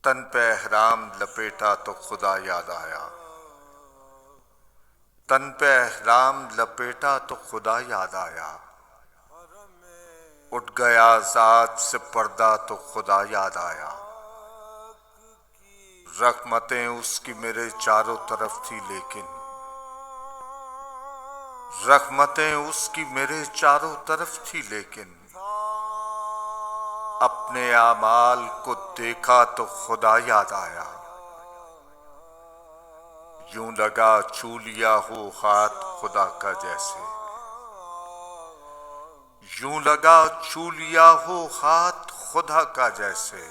तन पे एहराम लपेटा तो खुदा याद आया। तन पे एहराम लपेटा तो खुदा याद आया। उठ गया ज़ात से पर्दा तो खुदा याद आया। रहमतें उसकी मेरे चारों तरफ थी लेकिन रहमतें उसकी मेरे चारों तरफ थी लेकिन अपने आमाल को देखा तो खुदा याद आया। यूं लगा छू लिया हो हाथ खुदा का जैसे, यूं लगा छू लिया हो हाथ खुदा का जैसे।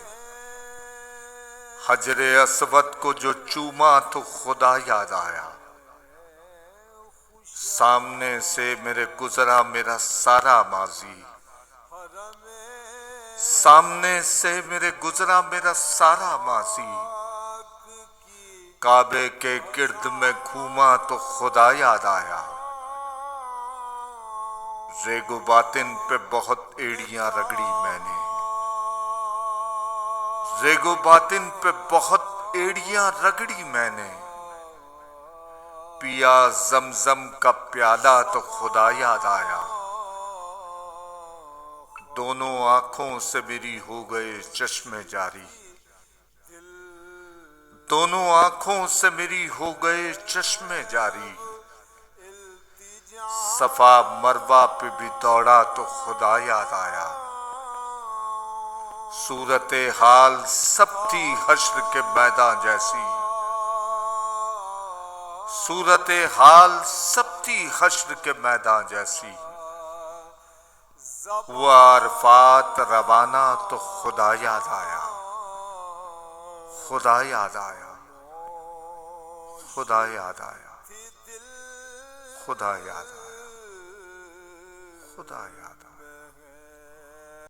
हजरे अस्वद को जो चूमा तो खुदा याद आया। सामने से मेरे गुजरा मेरा सारा माजी, सामने से मेरे गुजरा मेरा सारा माजी। काबे के गिर्द में घूमा तो खुदा याद आया। रेगो बातिन पे बहुत एड़ियां रगड़ी मैंने, रेगो बातिन पे बहुत एड़ियां रगड़ी मैंने। पिया जमजम का प्याला तो खुदा याद आया। दोनों आंखों से मेरी हो गए चश्मे जारी, दोनों आंखों से मेरी हो गए चश्मे जारी। सफा मरवा पे भी दौड़ा तो खुदा याद आया। सूरते हाल सब थी हश्र के मैदान जैसी, सूरते हाल सब थी हश्र के मैदान जैसी। हुआ अरफात रवाना तो खुदा याद आया। खुदा याद आया, खुदा याद आया, खुदा याद आया, खुदा याद आया।